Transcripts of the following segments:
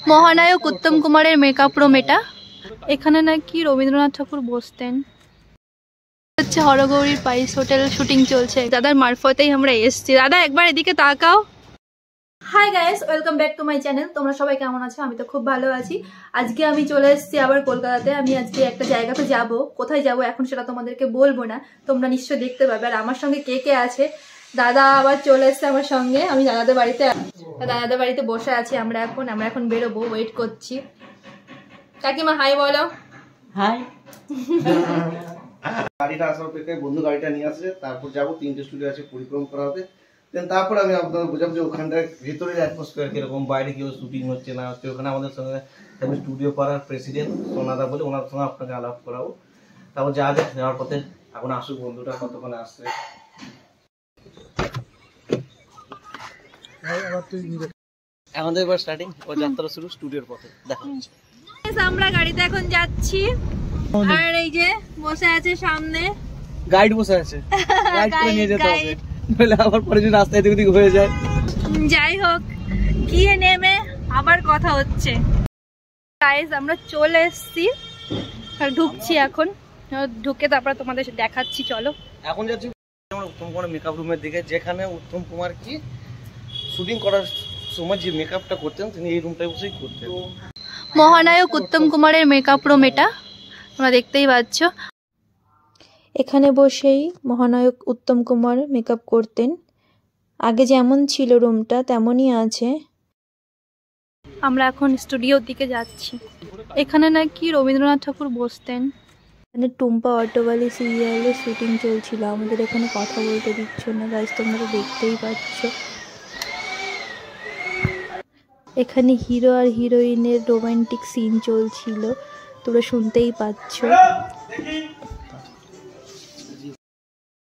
মহানায়ক উত্তম কুমারের makeup room এটা। এখানে নাকি রবীন্দ্রনাথ ঠাকুর বসতেন। হচ্ছে হরগৌরীর পাইস হোটেল শুটিং চলছে, দাদার মারফতেই আমরা এসেছি। দাদা একবার এদিকে তাকাও। Hi guys, welcome back to my channel. তোমরা সবাই কেমন আছো? আমি তো খুব ভালো আছি। আজকে আমি চলে এসেছি আবার কলকাতাতে। আমি আজকে একটা জায়গাতে যাব, কোথায় যাব এখন সেটা তোমাদেরকে বলবো না, তোমরা নিশ্চয়ই দেখতে পাবে। আর আমার সঙ্গে কে কে আছে, দাদা আবার চলে এসছে আমার সঙ্গে। আমি দাদাদের বাড়িতে বসে আছি। আমরা এখন বেরোবো, ওয়েট করছি। কাকিমা হাই বলো। হাই। গাড়িটা আসার অপেক্ষায় বন্ধু গাড়িটা নিয়ে আসছে, তারপর যাবো। 3টে স্টুডিও আছে পরিক্রম করা হবে। দেন তারপর আমি আপনাদের বোঝাবো যে ওখানটায় ভেতরের অ্যাটমসফিয়ার কিরকম, বাইরে কেউ শুটিং হচ্ছে না হচ্ছে। ওখানে আমাদের সঙ্গে আমি স্টুডিও পাড়ার প্রেসিডেন্ট সোনাদা বলে, ওনার সঙ্গে আপনাকে আলাপ করাবো। তারপর যাওয়ার পথে এখন আসুক বন্ধুটা, কতক্ষণে আসছে। আমাদের এবার স্টার্টিং, ও যাত্রা শুরু স্টুডিওর পথে। দেখো আমরা গাড়িতে এখন যাচ্ছি, আর এই যে বসে আছে সামনে গাইড বসে আছে, গাইড করে নিয়ে যেতে হবে, নইলে আবার পরে যদি রাস্তায় এদিক ওদিক হয়ে যায়। যাই হোক, গিয়ে নেমে আবার কথা হচ্ছে। গাইস আমরা চলে এসেছি, ঢুকছি এখন। ঢুকে তারপর তোমাদের দেখাচ্ছি, চলো। এখন যাচ্ছি আমরা উত্তম কুমার মেকআপ রুমের দিকে, যেখানে উত্তম কুমার কি শুটিং করার সময় যে মেকআপটা করতেন তিনি এই রুমটায় বসেই করতেন। মহানায়ক উত্তম কুমারের মেকআপ রুম এটা, তোমরা দেখতেই পাচ্ছ। এখানে বসেই মহানায়ক উত্তম কুমার মেকআপ করতেন। আগে যেমন ছিল রুমটা তেমনই আছে। আমরা এখন স্টুডিওর দিকে যাচ্ছি। এখানে নাকি রবীন্দ্রনাথ ঠাকুর বসতেন। এখানে টুম্পা অটোওয়ালি সিরিয়ালের শুটিং চলছিল। আমাদের এখানে কথা বলতে দিচ্ছ না গাইস, তোমরা তো দেখতেই পাচ্ছ। এখানে হিরো আর হিরোইনের রোমান্টিক সিন চলছিল, তোমরা শুনতেই পাচ্ছ।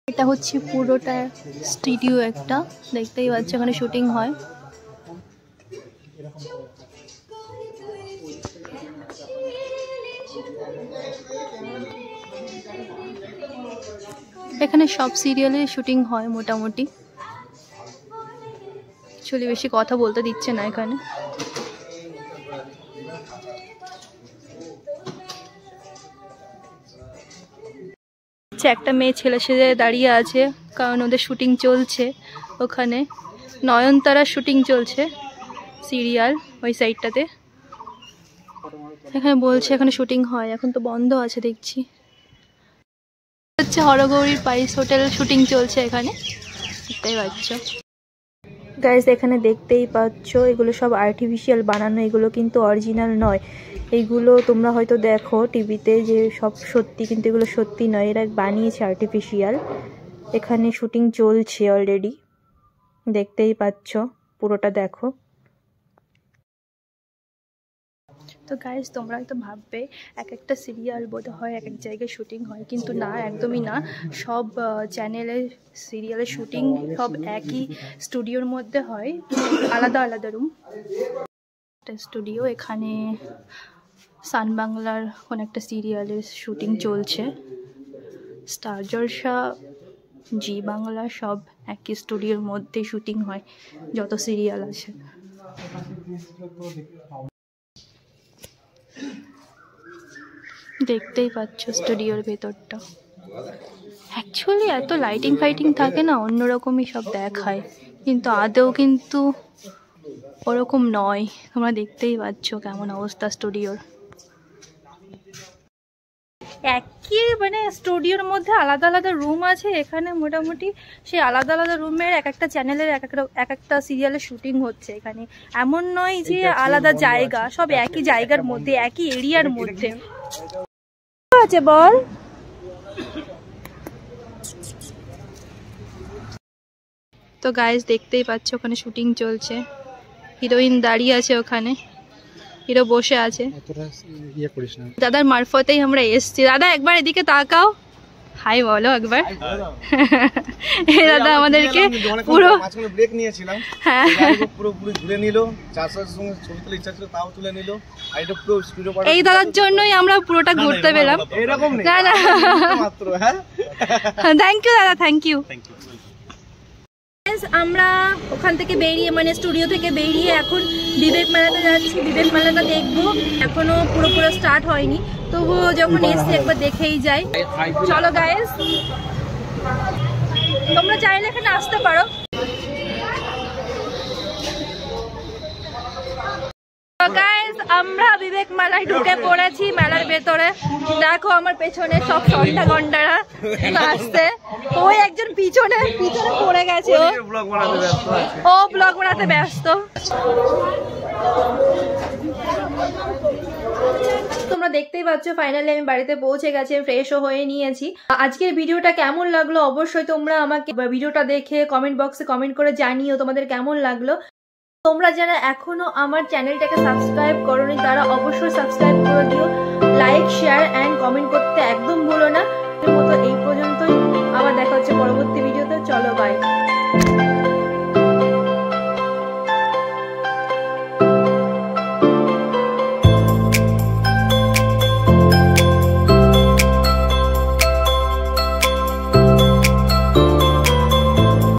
এটা হচ্ছে পুরোটা স্টুডিও একটা, দেখতেই পাচ্ছ এখানে শুটিং হয়। এখানে সব সিরিয়ালের শুটিং হয় মোটামুটি। চলি বেশি কথা বলতে দিচ্ছে না এখানে। একটা মেয়ে ছেলে সেজে দাঁড়িয়ে আছে, কারণ ওদের শুটিং চলছে ওখানে। নয়নতারার শুটিং চলছে সিরিয়াল ওই সাইডটাতে। এখানে বলছে এখানে শুটিং হয়, এখন তো বন্ধ আছে দেখছি। হচ্ছে হরগৌরীর পাইস হোটেল শুটিং চলছে এখানে, দেখতেই পাচ্ছ গাইস। এখানে দেখতেই পাচ্ছ এগুলো সব আর্টিফিশিয়াল বানানো, এগুলো কিন্তু অরিজিনাল নয়। এইগুলো তোমরা হয়তো দেখো টিভিতে যে সব সত্যি, কিন্তু এগুলো সত্যি নয়, এরা বানিয়েছে আর্টিফিশিয়াল। এখানে শুটিং চলছে অলরেডি, দেখতেই পাচ্ছ, পুরোটা দেখো। তো গাইস তোমরা হয়তো ভাববে এক একটা সিরিয়াল বোধ হয় এক এক জায়গায় শুটিং হয়, কিন্তু না, একদমই না। সব চ্যানেলের সিরিয়ালের শুটিং সব একই স্টুডিওর মধ্যে হয়, আলাদা আলাদা রুম। একটা স্টুডিও, এখানে সান বাংলার কোন একটা সিরিয়ালের শুটিং চলছে। স্টার জলসা, জি বাংলা সব একই স্টুডিওর মধ্যে শুটিং হয়, যত সিরিয়াল আছে। দেখতেই পাচ্ছ স্টুডিওর ভেতরটা। অ্যাকচুয়ালি এত লাইটিং ফাইটিং থাকে না, অন্যরকমই সব দেখায়, কিন্তু আদৌ কিন্তু ওরকম নয়। তোমরা দেখতেই পাচ্ছ কেমন অবস্থা স্টুডিওর। একই মানে স্টুডিওর মধ্যে আলাদা আলাদা রুম আছে। এখানে মোটামুটি সেই আলাদা আলাদা রুমের এক একটা চ্যানেলের এক একটা সিরিয়ালের শুটিং হচ্ছে এখানে। এমন নয় যে আলাদা জায়গা, সব একই জায়গার মধ্যে, একই এরিয়ার মধ্যে আছে। বল। তো গাইস দেখতেই পাচ্ছ ওখানে শুটিং চলছে, হিরোইন দাঁড়িয়ে আছে ওখানে, হিরো বসে আছে। দাদার মারফতেই আমরা এসেছি। দাদা একবার এদিকে তাকাও, হাই বলো একবার। এই দাদা আমাদেরকে পুরো ব্রেক নিয়েছিলাম, হ্যাঁ পুরো ঘুরে নিল, চাচার সঙ্গে ছবি তোলার ইচ্ছা ছিল তাও তুলে নিল। আর এটা পুরো স্টুডিও এই দাদার জন্যই আমরা পুরোটা ঘুরতে পেলাম। এরকম না না মাত্র। হ্যাঁ থ্যাংক ইউ দাদা, থ্যাংক ইউ। গাইস আমরা ওখান থেকে বেরিয়ে মানে স্টুডিও থেকে বেরিয়ে এখন বিবেক মেলাতে যাচ্ছি। বিবেক মেলাটা দেখবো, এখনো পুরো স্টার্ট হয়নি, তবুও যখন এসছি একবার দেখেই যাই। চলো গাইস, তোমরা চাইলে এখানে আসতে পারো। গাইস আমরা বিবেক মেলায় ঢুকে পড়েছি, মেলার ভেতরে। দেখো আমার পেছনে সব সন্ধ্যা ঘন্টারা আসছে, ওই একজন পিছনে পড়ে গেছে, ও ব্লগ বানাতে ব্যস্ত। তোমরা দেখতেই পাচ্ছ ফাইনালি আমি বাড়িতে পৌঁছে গেছি, ফ্রেশও হয়ে নিয়েছি। আজকের ভিডিওটা কেমন লাগলো অবশ্যই তোমরা আমাকে ভিডিওটা দেখে কমেন্ট বক্সে কমেন্ট করে জানিও তোমাদের কেমন লাগলো। তোমরা যারা এখনো আমার চ্যানেলটাকে সাবস্ক্রাইব করোনি তারা অবশ্যই সাবস্ক্রাইব করে দিও, লাইক শেয়ার অ্যান্ড কমেন্ট করতে একদম ভুলো না। এই পর্যন্তই, আবার দেখা হচ্ছে পরবর্তী ভিডিওতে। চলো বাই।